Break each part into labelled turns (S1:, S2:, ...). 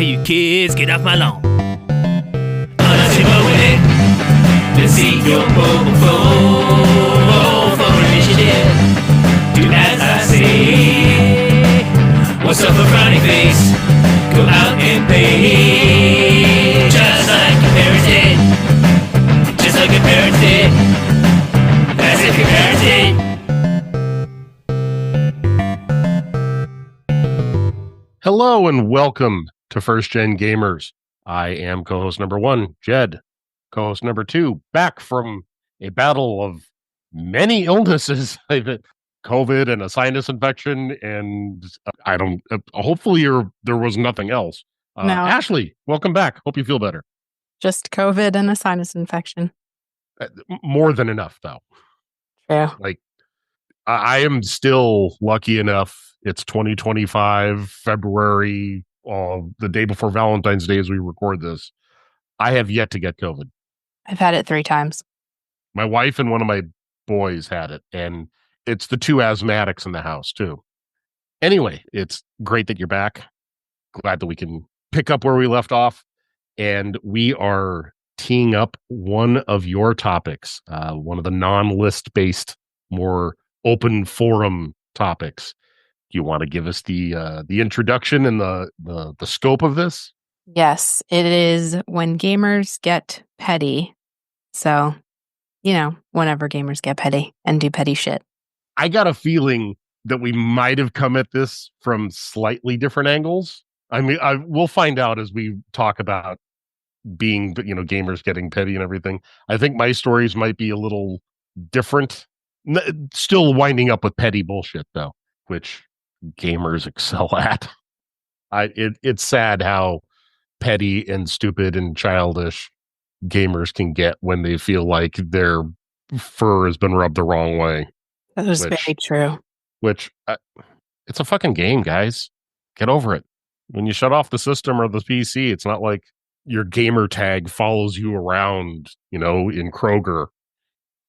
S1: Hey, you kids, get off my lawn. Unless you're mowing it, let's see your mobile phone for initiative. Do as I say. What's up, a frowny face? Go out and play. Just like your parents did. Just like your parents did. As if your parents did.
S2: Hello and welcome to First Gen Gamers. I am co-host number 1, Jed. Co-host number 2, back from a battle of many illnesses. COVID and a sinus infection, and I don't. Hopefully, there was nothing else.
S3: No.
S2: Ashley, welcome back. Hope you feel better.
S3: Just COVID and a sinus infection.
S2: More than enough, though.
S3: True.
S2: Like, I am still lucky enough. It's 2025, February, the day before Valentine's Day as we record this. I have yet to get COVID.
S3: I've had it 3 times.
S2: My wife and one of my boys had it, and it's the 2 asthmatics in the house, too. Anyway, it's great that you're back. Glad that we can pick up where we left off. And we are teeing up one of your topics, one of the non-list-based, more open forum topics. Do you want to give us the introduction and the scope of this?
S3: Yes, it is when gamers get petty. So, whenever gamers get petty and do petty shit.
S2: I got a feeling that we might have come at this from slightly different angles. I mean, we'll find out as we talk about being, gamers getting petty and everything. I think my stories might be a little different. Still winding up with petty bullshit, though, which gamers excel at. It's sad how petty and stupid and childish gamers can get when they feel like their fur has been rubbed the wrong way.
S3: That is very true.
S2: Which, it's a fucking game, guys. Get over it. When you shut off the system or the PC, it's not like your gamer tag follows you around, in Kroger.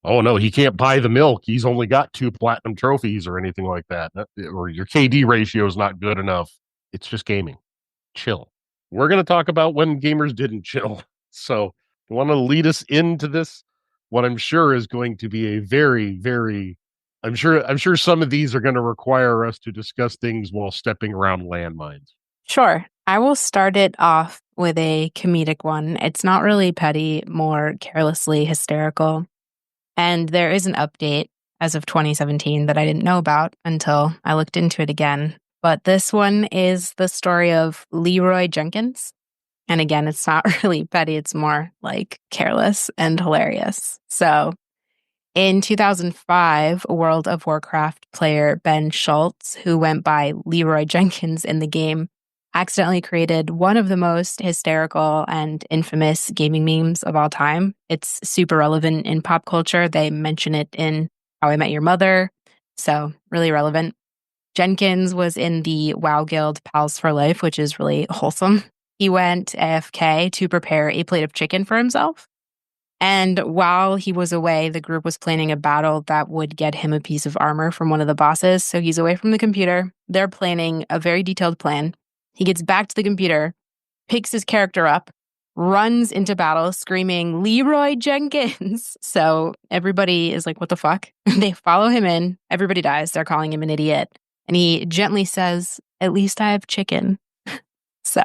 S2: Oh, no, he can't buy the milk. He's only got 2 platinum trophies or anything like that. Or your KD ratio is not good enough. It's just gaming. Chill. We're going to talk about when gamers didn't chill. So, you want to lead us into this? What I'm sure is going to be a very, very... I'm sure some of these are going to require us to discuss things while stepping around landmines.
S3: Sure. I will start it off with a comedic one. It's not really petty, more carelessly hysterical. And there is an update as of 2017 that I didn't know about until I looked into it again. But this one is the story of Leroy Jenkins. And again, it's not really petty. It's more like careless and hilarious. So in 2005, World of Warcraft player Ben Schultz, who went by Leroy Jenkins in the game, accidentally created one of the most hysterical and infamous gaming memes of all time. It's super relevant in pop culture. They mention it in How I Met Your Mother, so really relevant. Jenkins was in the WoW Guild Pals for Life, which is really wholesome. He went AFK to prepare a plate of chicken for himself. And while he was away, the group was planning a battle that would get him a piece of armor from one of the bosses. So he's away from the computer. They're planning a very detailed plan. He gets back to the computer, picks his character up, runs into battle screaming, "Leroy Jenkins!" So everybody is like, what the fuck? They follow him in. Everybody dies. They're calling him an idiot. And he gently says, "At least I have chicken." So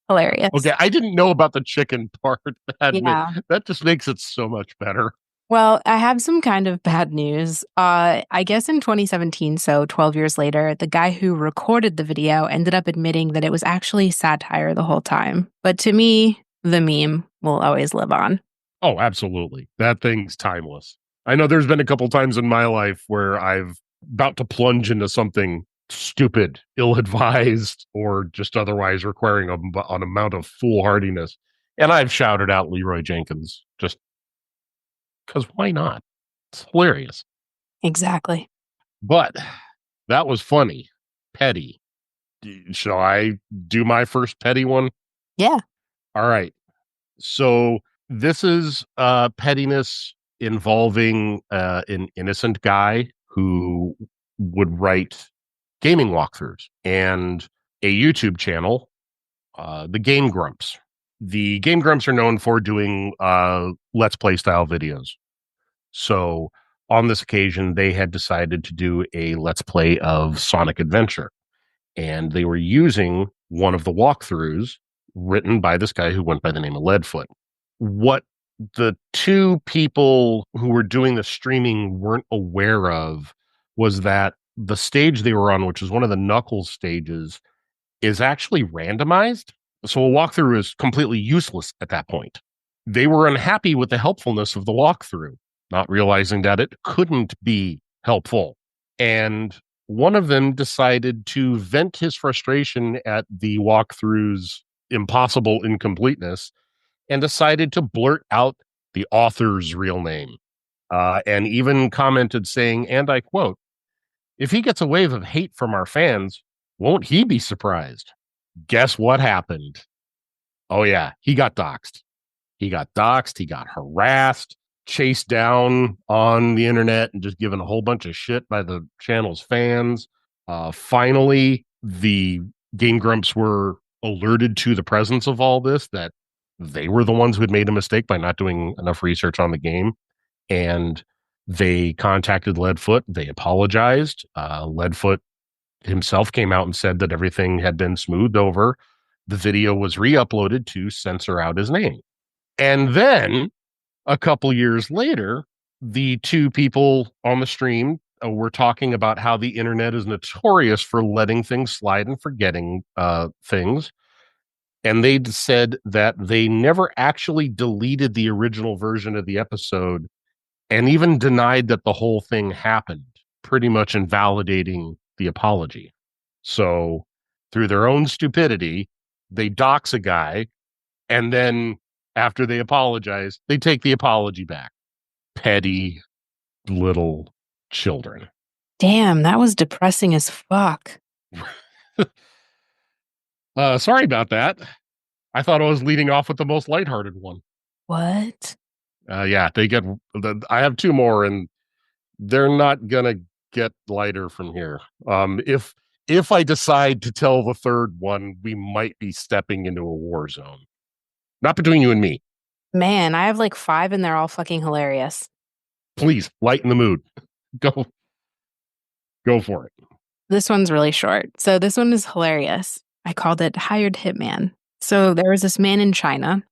S3: hilarious.
S2: Okay, I didn't know about the chicken part.
S3: Yeah.
S2: That just makes it so much better.
S3: Well, I have some kind of bad news. I guess in 2017, so 12 years later, the guy who recorded the video ended up admitting that it was actually satire the whole time. But to me, the meme will always live on.
S2: Oh, absolutely. That thing's timeless. I know there's been a couple times in my life where I've about to plunge into something stupid, ill-advised, or just otherwise requiring an amount of foolhardiness. And I've shouted out Leroy Jenkins just because why not? It's hilarious.
S3: Exactly.
S2: But that was funny. Petty. Shall I do my first petty one?
S3: Yeah.
S2: All right. So this is pettiness involving an innocent guy who would write gaming walkthroughs and a YouTube channel the Game Grumps. The Game Grumps are known for doing Let's Play style videos. So on this occasion, they had decided to do a Let's Play of Sonic Adventure. And they were using one of the walkthroughs written by this guy who went by the name of Leadfoot. What the two people who were doing the streaming weren't aware of was that the stage they were on, which is one of the Knuckles stages, is actually randomized. So a walkthrough is completely useless at that point. They were unhappy with the helpfulness of the walkthrough, not realizing that it couldn't be helpful. And one of them decided to vent his frustration at the walkthrough's impossible incompleteness and decided to blurt out the author's real name. And even commented saying, and I quote, "If he gets a wave of hate from our fans, won't he be surprised?" Guess what happened? Oh, yeah, he got doxxed. He got harassed, chased down on the internet, and just given a whole bunch of shit by the channel's fans. Finally, the Game Grumps were alerted to the presence of all this, that they were the ones who had made a mistake by not doing enough research on the game. And they contacted Leadfoot. They apologized. Leadfoot himself came out and said that everything had been smoothed over. The video was re-uploaded to censor out his name. And then a couple years later, the two people on the stream were talking about how the internet is notorious for letting things slide and forgetting things. And they said that they never actually deleted the original version of the episode and even denied that the whole thing happened, pretty much invalidating the apology. So through their own stupidity, they dox a guy, and then after they apologize, they take the apology back. Petty little children.
S3: Damn, that was depressing as fuck.
S2: Sorry about that. I thought I was leading off with the most lighthearted one.
S3: What?
S2: Yeah, I have two more, and they're not gonna get lighter from here. If I decide to tell the third one, we might be stepping into a war zone. Not between you and me.
S3: Man, I have like 5 and they're all fucking hilarious.
S2: Please lighten the mood. Go for it.
S3: This one's really short. So this one is hilarious. I called it Hired Hitman. So there was this man in China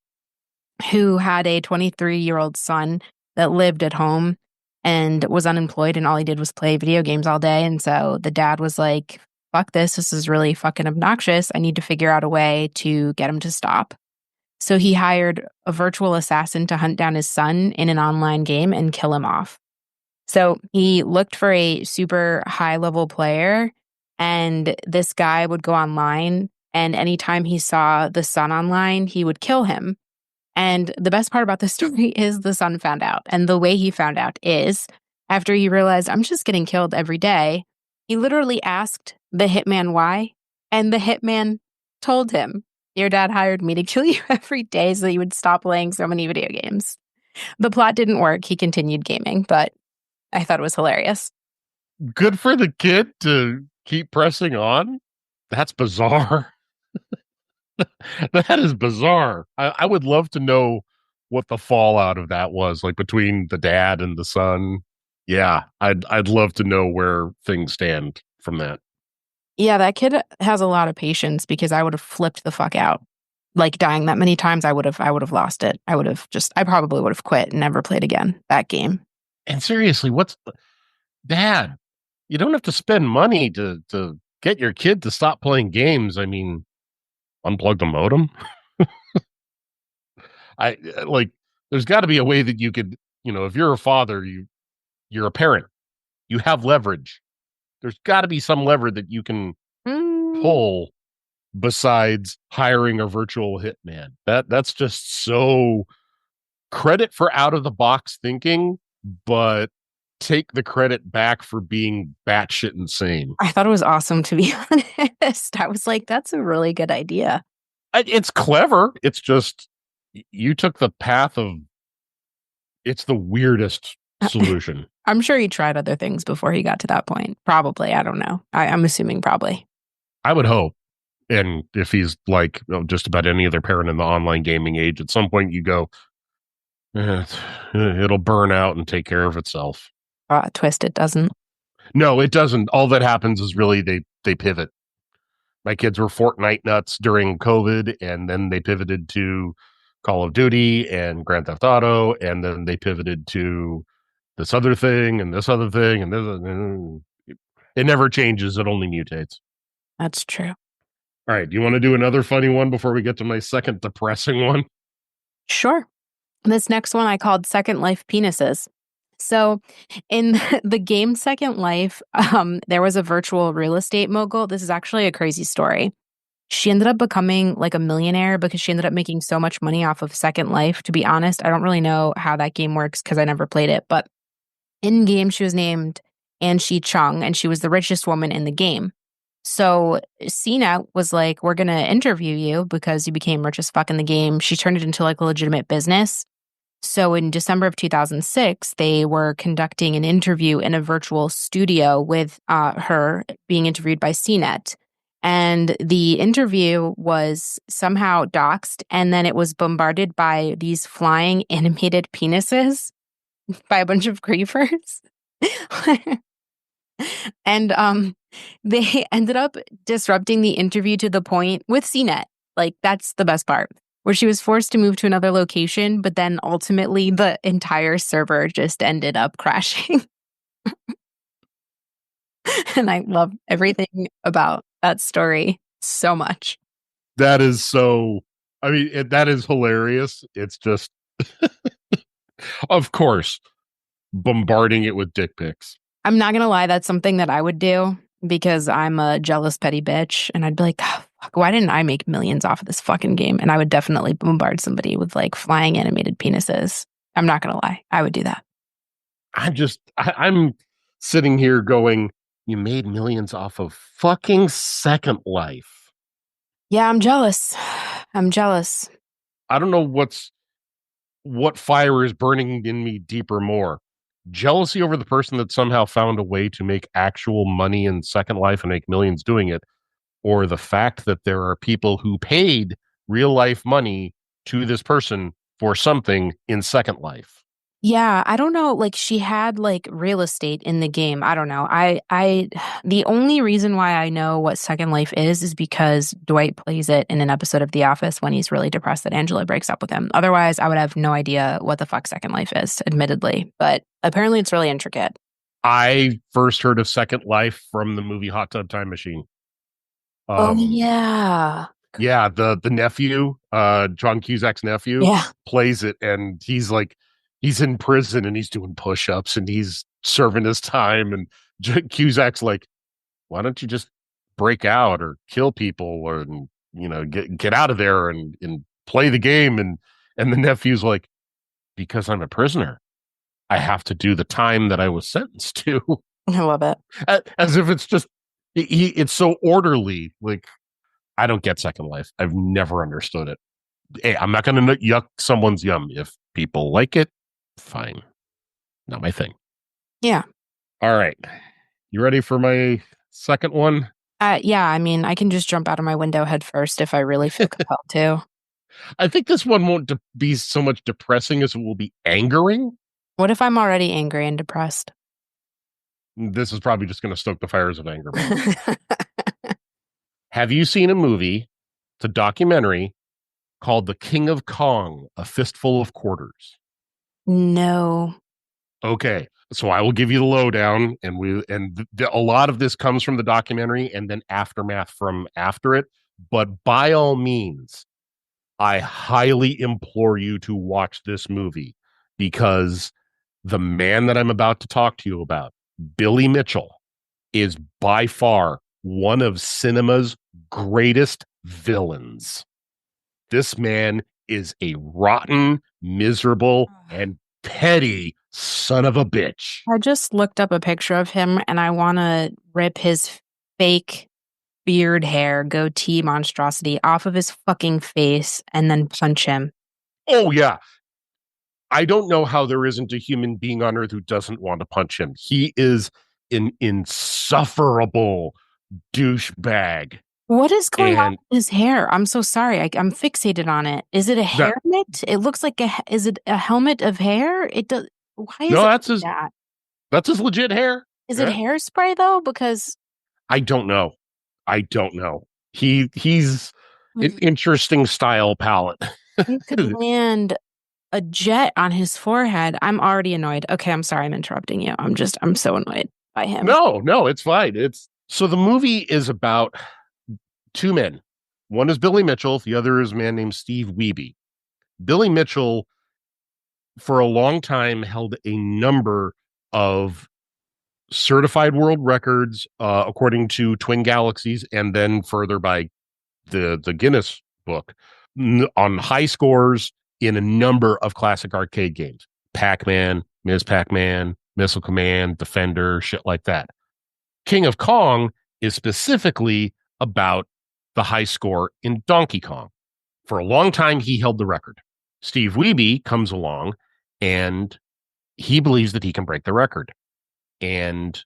S3: who had a 23-year-old son that lived at home and was unemployed, and all he did was play video games all day. And so the dad was like, fuck this. This is really fucking obnoxious. I need to figure out a way to get him to stop. So he hired a virtual assassin to hunt down his son in an online game and kill him off. So he looked for a super high-level player, and this guy would go online, and anytime he saw the son online, he would kill him. And the best part about this story is the son found out. And the way he found out is, after he realized, I'm just getting killed every day, he literally asked the hitman why, and the hitman told him, your dad hired me to kill you every day so you would stop playing so many video games. The plot didn't work. He continued gaming, but I thought it was hilarious.
S2: Good for the kid to keep pressing on. That's bizarre. That is bizarre. I would love to know what the fallout of that was, like between the dad and the son. Yeah, I'd love to know where things stand from that.
S3: Yeah, that kid has a lot of patience, because I would have flipped the fuck out. Like, dying that many times, I would have lost it. I probably would have quit and never played again that game.
S2: And seriously, Dad, you don't have to spend money to get your kid to stop playing games. I mean, unplug the modem. There's got to be a way that you could, if you're a father, you're a parent, you have leverage. There's got to be some lever that you can pull besides hiring a virtual hitman. That's just so credit for out of the box thinking, but take the credit back for being batshit insane.
S3: I thought it was awesome, to be honest. I was like, that's a really good idea.
S2: It's clever. It's just, you took the path of, it's the weirdest solution.
S3: I'm sure he tried other things before he got to that point. Probably. I don't know. I'm assuming probably.
S2: I would hope. And if he's like just about any other parent in the online gaming age, at some point you go, it'll burn out and take care of itself.
S3: Twist, it doesn't.
S2: No, it doesn't. All that happens is really they pivot. My kids were Fortnite nuts during COVID, and then they pivoted to Call of Duty and Grand Theft Auto, and then they pivoted to this other thing and this other thing, and this. It never changes. It only mutates.
S3: That's true.
S2: All right. Do you want to do another funny one before we get to my second depressing one?
S3: Sure. This next one I called Second Life Penises. So in the game Second Life, there was a virtual real estate mogul. This is actually a crazy story. She ended up becoming like a millionaire because she ended up making so much money off of Second Life. To be honest, I don't really know how that game works because I never played it. But in game, she was named Anshi Chung, and she was the richest woman in the game. So CNET was like, we're going to interview you because you became rich as fuck in the game. She turned it into like a legitimate business. So in December of 2006, they were conducting an interview in a virtual studio with her being interviewed by CNET. And the interview was somehow doxed, and then it was bombarded by these flying animated penises by a bunch of griefers. And they ended up disrupting the interview to the point with CNET. Like, that's the best part, where she was forced to move to another location, but then ultimately the entire server just ended up crashing. And I love everything about that story so much.
S2: That is so, I mean, that is hilarious. It's just, of course, bombarding it with dick pics.
S3: I'm not going to lie, that's something that I would do because I'm a jealous, petty bitch. And I'd be like, oh, fuck, why didn't I make millions off of this fucking game? And I would definitely bombard somebody with like flying animated penises. I'm not going to lie. I would do that.
S2: I'm sitting here going, you made millions off of fucking Second Life.
S3: Yeah, I'm jealous. I'm jealous.
S2: I don't know what fire is burning in me deeper more. Jealousy over the person that somehow found a way to make actual money in Second Life and make millions doing it, or the fact that there are people who paid real life money to this person for something in Second Life.
S3: Yeah, I don't know. Like, she had like real estate in the game. I don't know. The only reason why I know what Second Life is because Dwight plays it in an episode of The Office when he's really depressed that Angela breaks up with him. Otherwise, I would have no idea what the fuck Second Life is, admittedly. But apparently it's really intricate.
S2: I first heard of Second Life from the movie Hot Tub Time Machine.
S3: Oh, yeah.
S2: Yeah, the nephew, John Cusack's nephew, plays it, and he's in prison and he's doing push-ups and he's serving his time, and Cusack's like, why don't you just break out or kill people or get out of there and play the game, and the nephew's like, because I'm a prisoner, I have to do the time that I was sentenced to.
S3: I love it.
S2: As if it's just it's so orderly. Like, I don't get Second Life. I've never understood it. Hey, I'm not going to yuck someone's yum. If people like it, fine. Not my thing.
S3: Yeah.
S2: All right. You ready for my second one?
S3: Yeah, I mean, I can just jump out of my window head first if I really feel compelled to.
S2: I think this one won't be so much depressing as it will be angering.
S3: What if I'm already angry and depressed?
S2: This is probably just going to stoke the fires of anger. Have you seen a movie? It's a documentary called The King of Kong, A Fistful of Quarters.
S3: No.
S2: Okay, so I will give you the lowdown, and a lot of this comes from the documentary and then aftermath from after it. But by all means, I highly implore you to watch this movie, because the man that I'm about to talk to you about, Billy Mitchell, is by far one of cinema's greatest villains. This man is a rotten, miserable, and petty son of a bitch.
S3: I just looked up a picture of him and I want to rip his fake beard hair, goatee monstrosity off of his fucking face and then punch him.
S2: Oh, yeah. I don't know how there isn't a human being on earth who doesn't want to punch him. He is an insufferable douchebag.
S3: What is going on
S2: And
S3: with his hair? I'm so sorry. I'm fixated on it. Is it a
S2: that
S3: helmet? It looks like is it a helmet of hair? It does. Why is
S2: no,
S3: it
S2: that's
S3: like
S2: his
S3: that?
S2: that's his legit hair.
S3: Is it
S2: Yeah.
S3: hairspray though? Because
S2: I don't know. I don't know. He's an interesting style palette.
S3: he could land a jet on his forehead. I'm already annoyed. Okay, I'm sorry I'm interrupting you. I'm so annoyed by him.
S2: No, it's fine. It's so the movie is about two men. One is Billy Mitchell, the other is a man named Steve Wiebe. Billy Mitchell, for a long time, held a number of certified world records, according to Twin Galaxies, and then further by the Guinness book, on high scores in a number of classic arcade games. Pac-Man, Ms. Pac-Man, Missile Command, Defender, shit like that. King of Kong is specifically about the high score in Donkey Kong. For a long time, he held the record. Steve Wiebe comes along and he believes that he can break the record. And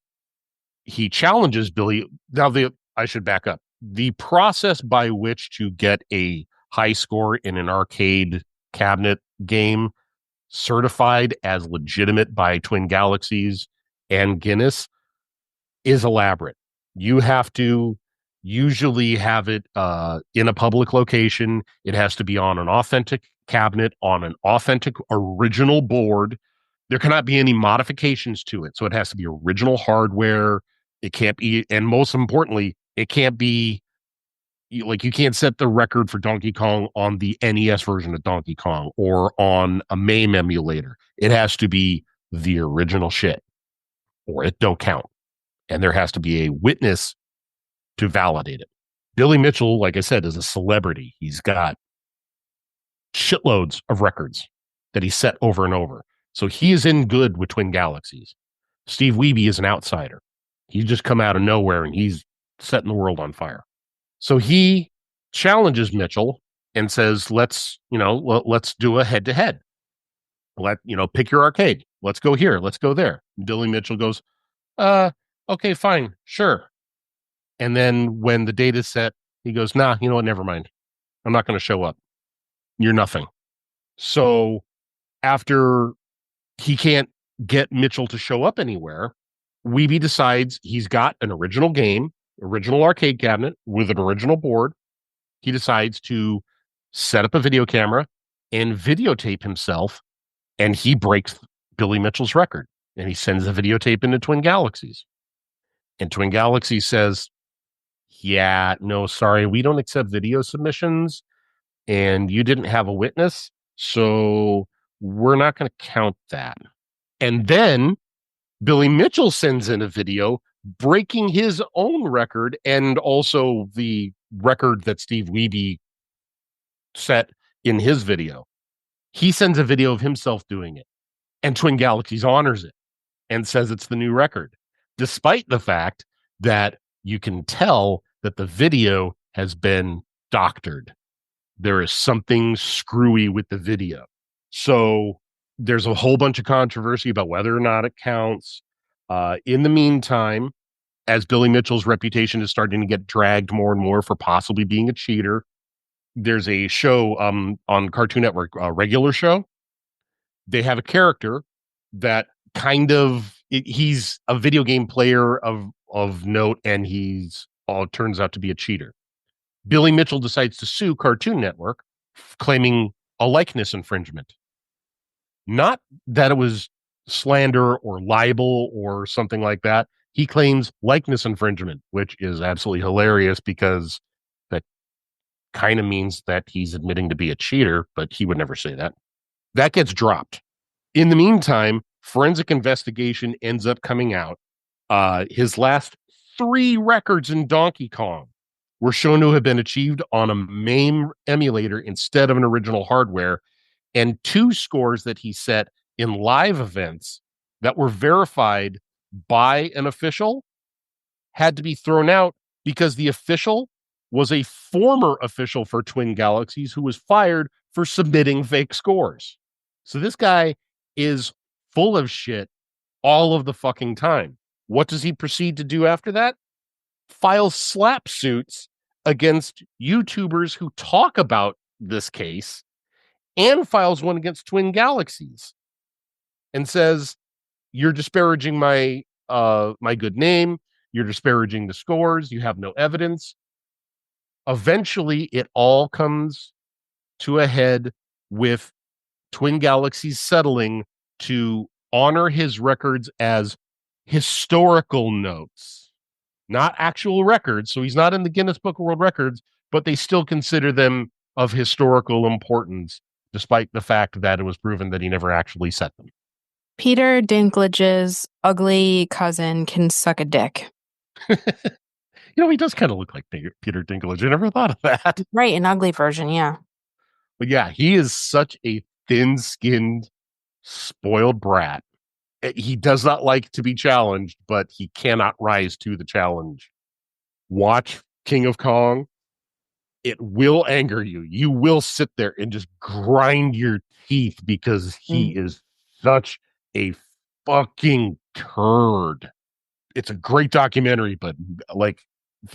S2: he challenges Billy. Now, I should back up. The process by which to get a high score in an arcade cabinet game certified as legitimate by Twin Galaxies and Guinness is elaborate. You have to usually have it in a public location. It has to be on an authentic cabinet, on an authentic original board. There cannot be any modifications to it. So it has to be original hardware. It can't be, and most importantly, it can't be like, you can't set the record for Donkey Kong on the NES version of Donkey Kong or on a MAME emulator. It has to be the original shit, or it don't count. And there has to be a witness to validate it. Billy Mitchell, like I said, is a celebrity. He's got shitloads of records that he set over and over. So he is in good with Twin Galaxies. Steve Wiebe is an outsider. He's just come out of nowhere and he's setting the world on fire. So he challenges Mitchell and says, let's do a head to head. Pick your arcade. Let's go here. Let's go there. Billy Mitchell goes, okay, fine. Sure. And then when the date is set, he goes, nah, you know what? Never mind. I'm not going to show up. You're nothing. So after he can't get Mitchell to show up anywhere, Wiebe decides he's got an original game, original arcade cabinet with an original board. He decides to set up a video camera and videotape himself, and he breaks Billy Mitchell's record. And he sends the videotape into Twin Galaxies. And Twin Galaxies says, yeah, no, sorry, we don't accept video submissions, and you didn't have a witness, so we're not going to count that. And then Billy Mitchell sends in a video breaking his own record and also the record that Steve Wiebe set in his video. He sends a video of himself doing it, and Twin Galaxies honors it and says it's the new record, despite the fact that you can tell that the video has been doctored. There is something screwy with the video. So there's a whole bunch of controversy about whether or not it counts. In the meantime, as Billy Mitchell's reputation is starting to get dragged more and more for possibly being a cheater, there's a show on Cartoon Network, a regular show. They have a character that he's a video game player of note, and he's turns out to be a cheater. Billy Mitchell decides to sue Cartoon Network, claiming a likeness infringement. Not that it was slander or libel or something like that. He claims likeness infringement, which is absolutely hilarious because that kind of means that he's admitting to be a cheater, but he would never say that. That gets dropped. In the meantime, forensic investigation ends up coming out. His last 3 records in Donkey Kong were shown to have been achieved on a MAME emulator instead of an original hardware, and 2 scores that he set in live events that were verified by an official had to be thrown out because the official was a former official for Twin Galaxies who was fired for submitting fake scores. So this guy is full of shit all of the fucking time. What does he proceed to do after that? File slap suits against YouTubers who talk about this case and files one against Twin Galaxies and says, you're disparaging my my good name, you're disparaging the scores, you have no evidence. Eventually, it all comes to a head with Twin Galaxies settling to honor his records as historical notes, not actual records. So he's not in the Guinness Book of World Records, but they still consider them of historical importance, despite the fact that it was proven that he never actually set them.
S3: Peter Dinklage's ugly cousin can suck a dick.
S2: You know, he does kind of look like Peter Dinklage. I never thought of that.
S3: Right, an ugly version, yeah.
S2: But yeah, he is such a thin-skinned, spoiled brat. He does not like to be challenged, but he cannot rise to the challenge. Watch King of Kong. It will anger you. You will sit there and just grind your teeth because he is such a fucking turd. It's a great documentary, but like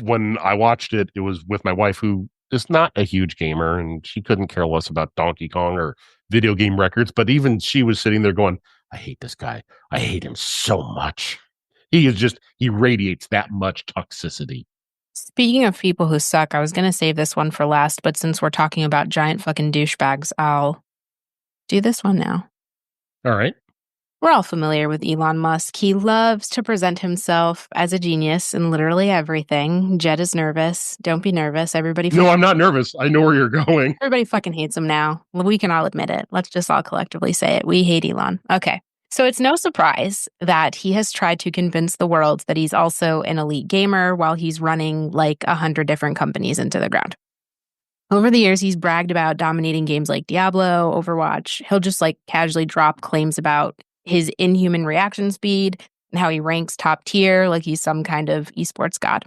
S2: when I watched it, it was with my wife, who is not a huge gamer, and she couldn't care less about Donkey Kong or video game records. But even she was sitting there going, I hate this guy. I hate him so much. He radiates that much toxicity.
S3: Speaking of people who suck, I was going to save this one for last, but since we're talking about giant fucking douchebags, I'll do this one now.
S2: All right.
S3: We're all familiar with Elon Musk. He loves to present himself as a genius in literally everything. Jed is nervous. Don't be nervous.
S2: No, I'm not nervous. I know where you're going.
S3: Everybody fucking hates him now. We can all admit it. Let's just all collectively say it. We hate Elon. Okay. So it's no surprise that he has tried to convince the world that he's also an elite gamer while he's running like 100 different companies into the ground. Over the years, he's bragged about dominating games like Diablo, Overwatch. He'll just like casually drop claims about his inhuman reaction speed and how he ranks top tier like he's some kind of esports god.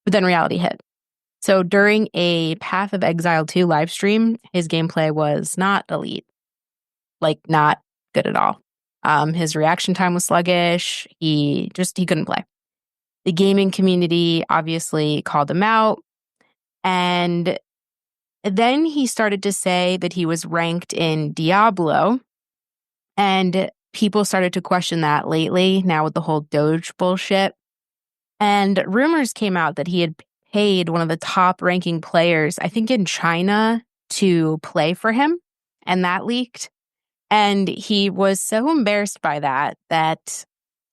S3: But then reality hit. So during a Path of Exile 2 live stream, his gameplay was not elite. Like, not good at all. His reaction time was sluggish. He couldn't play. The gaming community obviously called him out. And then he started to say that he was ranked in Diablo. And people started to question that lately, now with the whole Doge bullshit. And rumors came out that he had paid one of the top ranking players, I think in China, to play for him. And that leaked. And he was so embarrassed by that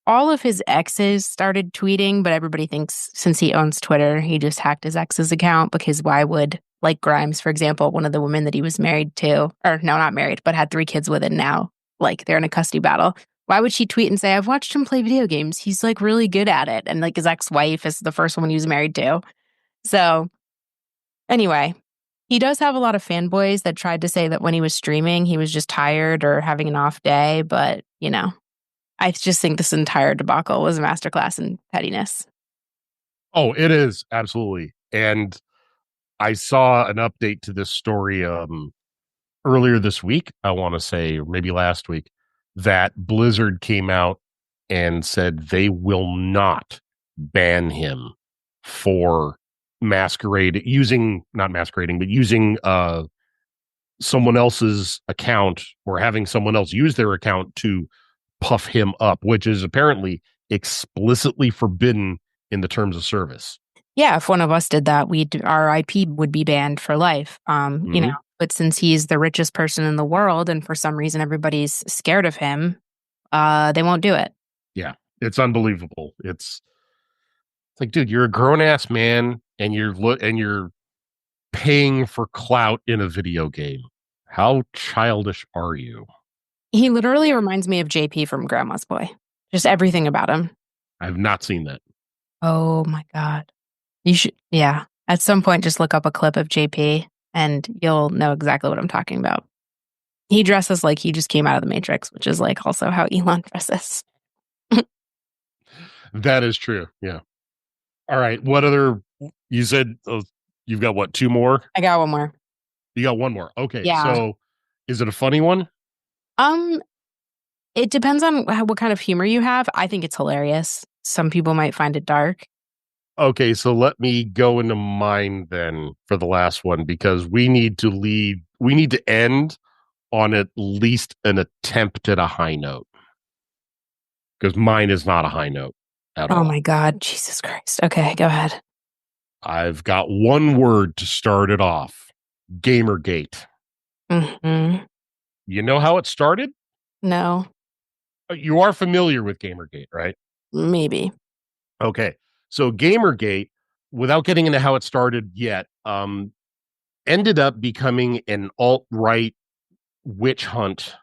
S3: all of his exes started tweeting, but everybody thinks since he owns Twitter, he just hacked his ex's account, because why would, like Grimes, for example, one of the women that he was married to, or no, not married, but had 3 kids with, and now like they're in a custody battle. Why would she tweet and say, I've watched him play video games. He's like really good at it. And like his ex-wife is the first woman he was married to. So anyway, he does have a lot of fanboys that tried to say that when he was streaming, he was just tired or having an off day. But, you know, I just think this entire debacle was a masterclass in pettiness.
S2: Oh, it is. Absolutely. And I saw an update to this story earlier this week, I want to say, or maybe last week, that Blizzard came out and said they will not ban him for using someone else's account, or having someone else use their account to puff him up, which is apparently explicitly forbidden in the terms of service.
S3: Yeah, if one of us did that, our IP would be banned for life. You know, but since he's the richest person in the world, and for some reason everybody's scared of him, they won't do it.
S2: Yeah, it's unbelievable. It's like, dude, you're a grown ass man, and you're paying for clout in a video game. How childish are you?
S3: He literally reminds me of JP from Grandma's Boy. Just everything about him.
S2: I've not seen that.
S3: Oh my God. You should, yeah. At some point, just look up a clip of JP and you'll know exactly what I'm talking about. He dresses like he just came out of the Matrix, which is like also how Elon dresses.
S2: That is true. Yeah. All right. What other, you said you've got what, 2 more?
S3: I got one more.
S2: You got one more. Okay.
S3: Yeah.
S2: So is it a funny one?
S3: It depends on what kind of humor you have. I think it's hilarious. Some people might find it dark.
S2: Okay, so let me go into mine then for the last one, because we need to end on at least an attempt at a high note. Because mine is not a high note at
S3: Oh
S2: all.
S3: my God. Jesus Christ. Okay, go ahead.
S2: I've got one word to start it off. Gamergate.
S3: Hmm.
S2: You know how it started?
S3: No,
S2: You are familiar with Gamergate, right?
S3: maybe.
S2: Okay. So Gamergate, without getting into how it started yet, ended up becoming an alt-right witch hunt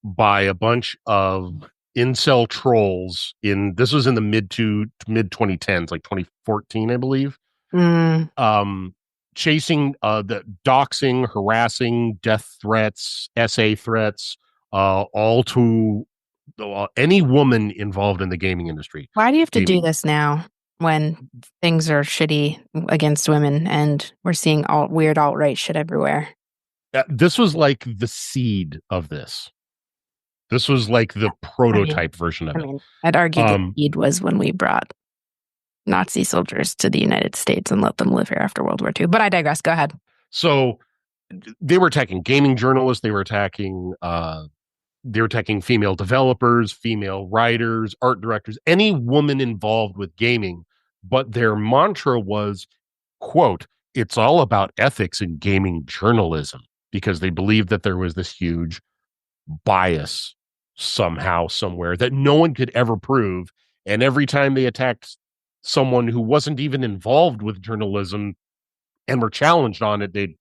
S2: by a bunch of incel trolls this was in the mid 2010s, like 2014, I believe.
S3: Mm.
S2: Chasing the doxing, harassing, death threats, SA threats, all to any woman involved in the gaming industry.
S3: Why do you have to do this now when things are shitty against women and we're seeing weird alt-right shit everywhere?
S2: This was like the seed of this. This was like the prototype version of it.
S3: I'd argue the seed was when we brought Nazi soldiers to the United States and let them live here after World War II. But I digress. Go ahead.
S2: So they were attacking gaming journalists. They were attacking female developers, female writers, art directors, any woman involved with gaming. But their mantra was, quote, "It's all about ethics in gaming journalism," because they believed that there was this huge bias somehow, somewhere, that no one could ever prove. And every time they attacked someone who wasn't even involved with journalism and were challenged on it, they'd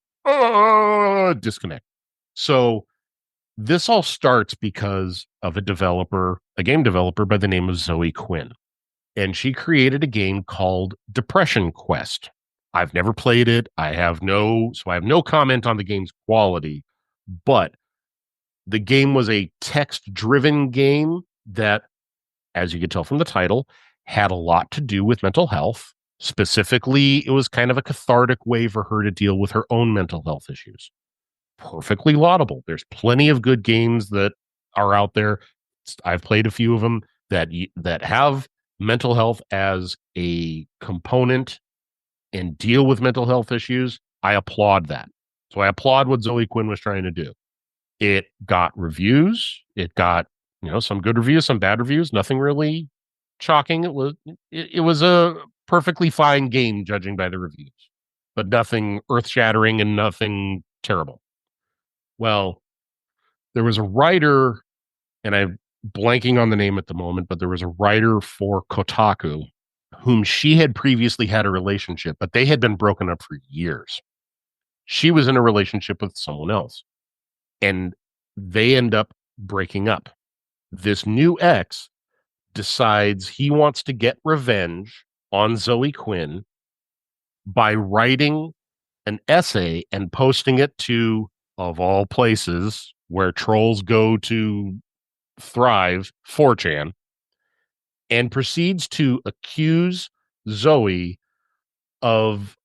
S2: disconnect. So this all starts because of a game developer by the name of Zoe Quinn. And she created a game called Depression Quest. I've never played it. I have no comment on the game's quality, but the game was a text-driven game that, as you could tell from the title, had a lot to do with mental health. Specifically, it was kind of a cathartic way for her to deal with her own mental health issues. Perfectly laudable. There's plenty of good games that are out there. I've played a few of them that have mental health as a component and deal with mental health issues. I applaud that. So I applaud what Zoe Quinn was trying to do. It got reviews. It got, some good reviews, some bad reviews. Nothing really shocking. It was a perfectly fine game, judging by the reviews, but nothing earth-shattering and nothing terrible. Well, there was a writer, and I'm blanking on the name at the moment, but there was a writer for Kotaku whom she had previously had a relationship, but they had been broken up for years. She was in a relationship with someone else, and they end up breaking up. This new ex decides he wants to get revenge on Zoe Quinn by writing an essay and posting it to, of all places where trolls go to thrive, 4chan, and proceeds to accuse Zoe of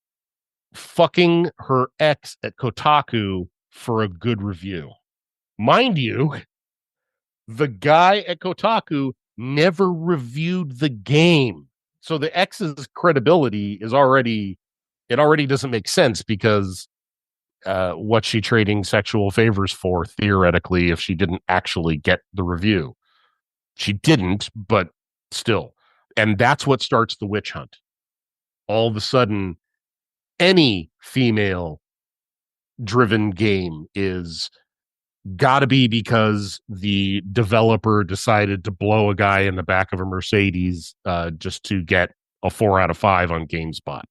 S2: fucking her ex at Kotaku for a good review. Mind you, the guy at Kotaku never reviewed the game. So the ex's credibility already doesn't make sense, because what's she trading sexual favors for, theoretically, if she didn't actually get the review? She didn't, but still. And that's what starts the witch hunt. All of a sudden, any female driven game is gotta be because the developer decided to blow a guy in the back of a Mercedes just to get a 4 out of 5 on GameSpot.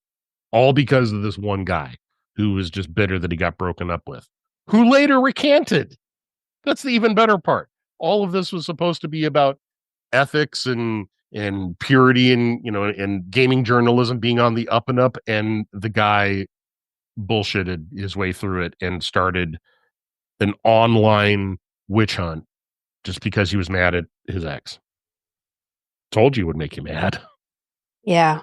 S2: All because of this one guy who was just bitter that he got broken up with, who later recanted. That's the even better part. All of this was supposed to be about ethics and purity and gaming journalism being on the up and up, and the guy bullshitted his way through it and started an online witch hunt just because he was mad at his ex. Told you it would make you mad.
S3: Yeah.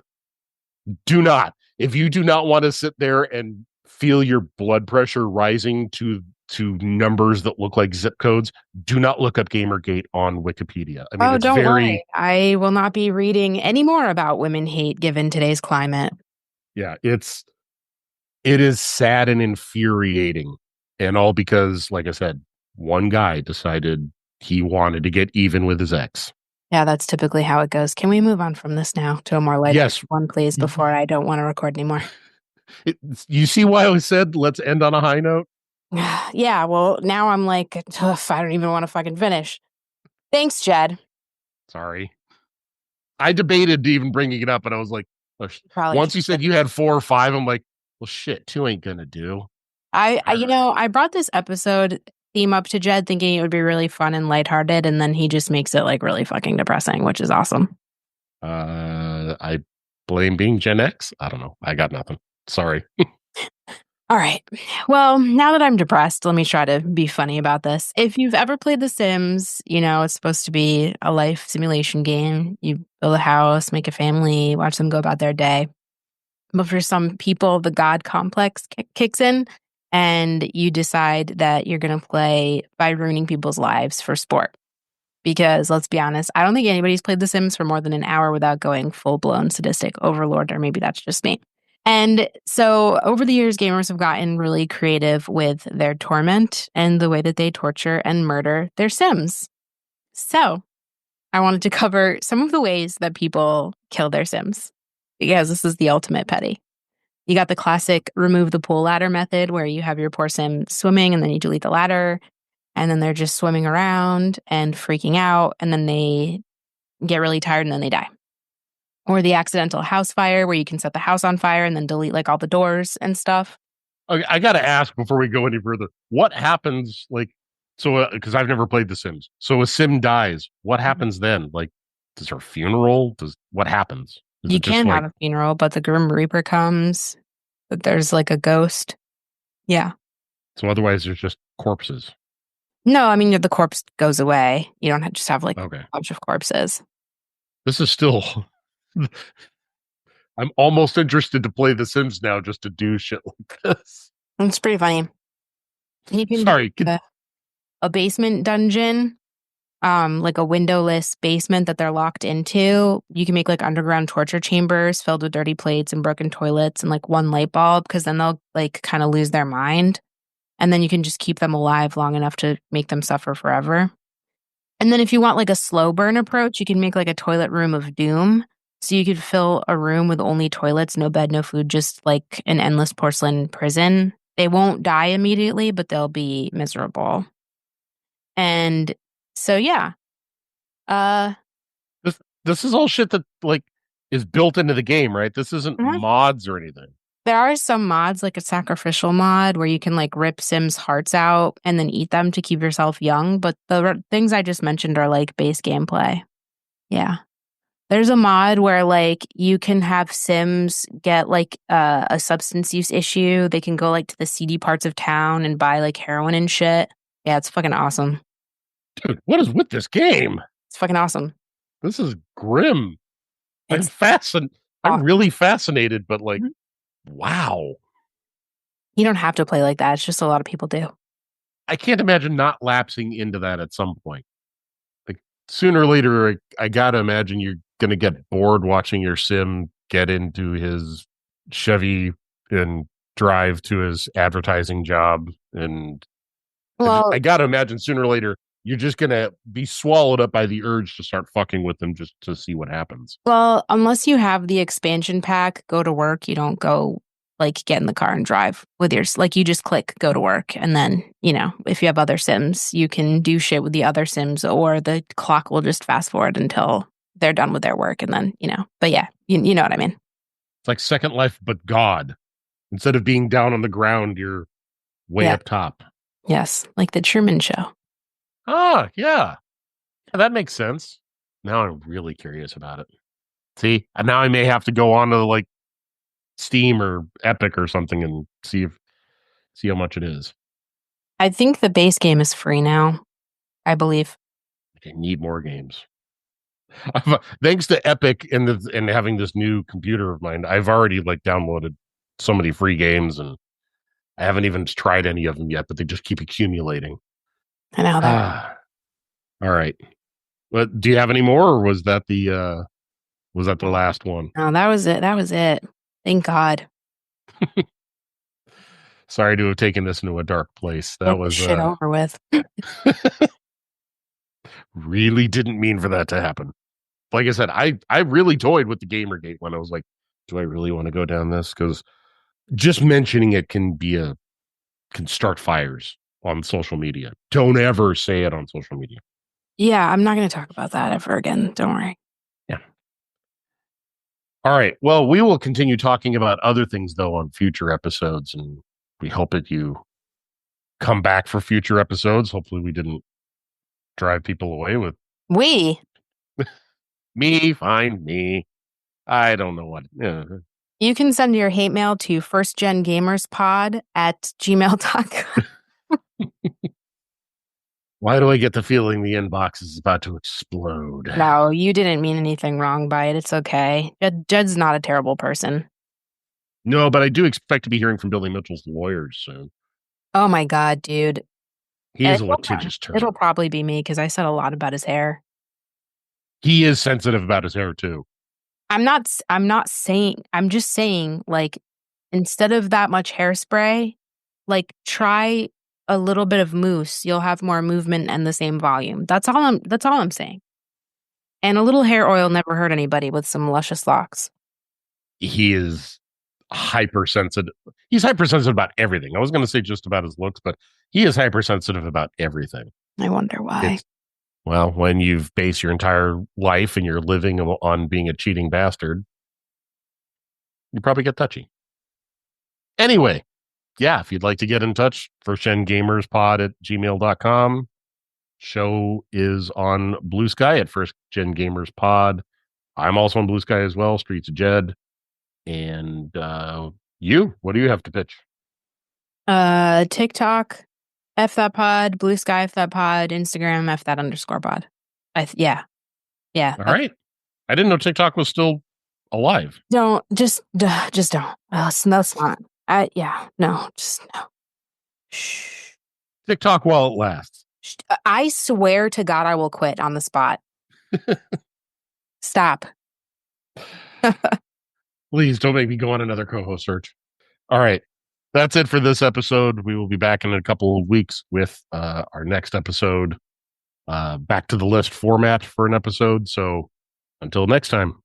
S2: If you do not want to sit there and feel your blood pressure rising to to numbers that look like zip codes, do not look up Gamergate on Wikipedia. I mean,
S3: Oh,
S2: it's
S3: don't
S2: very,
S3: worry. I will not be reading any more about women hate given today's climate.
S2: yeah, it is sad and infuriating. And all because, like I said, one guy decided he wanted to get even with his ex.
S3: Yeah, that's typically how it goes. Can we move on from this now to a more light
S2: Yes.
S3: one, please, before I don't want to record anymore?
S2: You see why I said let's end on a high note?
S3: Yeah, well, now I'm like, ugh, I don't even want to fucking finish. Thanks, Jed.
S2: Sorry. I debated even bringing it up, and I was like,
S3: Probably
S2: once you said you had 4 or 5, I'm like, well, shit, 2 ain't gonna do.
S3: I brought this episode theme up to Jed thinking it would be really fun and lighthearted, and then he just makes it like really fucking depressing, which is awesome.
S2: I blame being Gen X. I don't know. I got nothing. Sorry.
S3: All right. Well, now that I'm depressed, let me try to be funny about this. If you've ever played The Sims, you know it's supposed to be a life simulation game. You build a house, make a family, watch them go about their day. But for some people, the God complex kicks in, and you decide that you're going to play by ruining people's lives for sport. Because let's be honest, I don't think anybody's played The Sims for more than an hour without going full-blown sadistic overlord, or maybe that's just me. And so over the years, gamers have gotten really creative with their torment and the way that they torture and murder their Sims. So I wanted to cover some of the ways that people kill their Sims, because this is the ultimate petty. You got the classic remove the pool ladder method, where you have your poor Sim swimming and then you delete the ladder, and then they're just swimming around and freaking out, and then they get really tired and then they die. Or the accidental house fire, where you can set the house on fire and then delete like all the doors and stuff.
S2: Okay, I got to ask before we go any further, what happens, like, so, because I've never played The Sims. So a Sim dies. What happens then? Like, does her funeral? What happens? Is
S3: You
S2: it just
S3: can
S2: like,
S3: have a funeral, but the Grim Reaper comes, but there's like a ghost. Yeah.
S2: so otherwise there's just corpses?
S3: No, I mean, the corpse goes away. You don't just have like
S2: Okay.
S3: a bunch of corpses.
S2: This is still, I'm almost interested to play The Sims now just to do shit like this.
S3: It's pretty funny. You can
S2: Sorry.
S3: do a basement dungeon, like a windowless basement that they're locked into. You can make like underground torture chambers filled with dirty plates and broken toilets and like one light bulb, because then they'll like kind of lose their mind. And then you can just keep them alive long enough to make them suffer forever. And then if you want like a slow burn approach, you can make like a toilet room of doom. So you could fill a room with only toilets, no bed, no food, just like an endless porcelain prison. They won't die immediately, but they'll be miserable. And so, yeah.
S2: This is all shit that like is built into the game, right? This isn't mods or anything.
S3: There are some mods, like a sacrificial mod, where you can like rip Sims' hearts out and then eat them to keep yourself young. But the things I just mentioned are like base gameplay. Yeah. There's a mod where like you can have Sims get like a substance use issue. They can go like to the seedy parts of town and buy like heroin and shit. Yeah, it's fucking awesome.
S2: Dude, what is with this game?
S3: It's fucking awesome.
S2: This is grim.
S3: It's
S2: I'm really fascinated, but like, wow.
S3: You don't have to play like that. It's just a lot of people do.
S2: I can't imagine not lapsing into that at some point. Like sooner or later, I gotta imagine you're gonna get bored watching your Sim get into his Chevy and drive to his advertising job. And
S3: Well,
S2: I gotta imagine sooner or later you're just gonna be swallowed up by the urge to start fucking with them just to see what happens.
S3: Well, unless you have the expansion pack, go to work. You don't go like get in the car and drive with your, like you just click go to work. And then, you know, if you have other Sims, you can do shit with the other Sims, or the clock will just fast forward until they're done with their work. And then, you know, but yeah, you know what I mean?
S2: It's like Second Life, but God. Instead of being down on the ground, you're way up top.
S3: Yes. Like the Truman Show.
S2: Ah, yeah. That makes sense. Now I'm really curious about it. See, and now I may have to go on to like Steam or Epic or something and see how much it is.
S3: I think the base game is free now, I believe.
S2: I need more games. Thanks to Epic and having this new computer of mine, I've already like downloaded so many free games, and I haven't even tried any of them yet, but they just keep accumulating.
S3: I know that.
S2: All right. But do you have any more, or was that the last one?
S3: No, that was it. That was it. Thank God.
S2: Sorry to have taken this into a dark place. That
S3: Get
S2: was
S3: this shit over with.
S2: really didn't mean for that to happen. Like I said, I really toyed with the Gamergate when I was like, do I really want to go down this? Because just mentioning it can start fires on social media. Don't ever say it on social media.
S3: Yeah, I'm not going to talk about that ever again. Don't worry.
S2: Yeah. All right. Well, we will continue talking about other things though on future episodes, and we hope that you come back for future episodes. Hopefully, we didn't drive people away with
S3: We.
S2: me. Fine, me. I don't know what.
S3: You can send your hate mail to firstgengamerspod@gmail.com.
S2: Why do I get the feeling the inbox is about to explode?
S3: No, you didn't mean anything wrong by it. It's okay. Jed's not a terrible person.
S2: No, but I do expect to be hearing from Billy Mitchell's lawyers soon.
S3: Oh my God, dude.
S2: He is a litigious turd.
S3: It'll probably be me because I said a lot about his hair.
S2: He is sensitive about his hair too.
S3: I'm not saying, I'm just saying, like, instead of that much hairspray, like, try a little bit of mousse. You'll have more movement and the same volume. That's all I'm saying. And a little hair oil never hurt anybody with some luscious locks.
S2: He is hypersensitive. He's hypersensitive about everything. I was going to say just about his looks, but he is hypersensitive about everything.
S3: I wonder why.
S2: Well, when you've based your entire life and you're living on being a cheating bastard, you probably get touchy. Anyway, yeah, if you'd like to get in touch, firstgengamerspod@gmail.com. Show is on Blue Sky at First Gen Gamers Pod. I'm also on Blue Sky as well, Streets of Jed. And what do you have to pitch?
S3: TikTok, F that pod, Blue Sky, F that pod, Instagram, F that _pod. Yeah.
S2: All right. I didn't know TikTok was still alive.
S3: Don't just don't. That's not. No. Shh.
S2: TikTok while it lasts.
S3: I swear to God, I will quit on the spot. Stop.
S2: Please don't make me go on another co-host search. All right. That's it for this episode. We will be back in a couple of weeks with our next episode. Back to the list format for an episode. So until next time.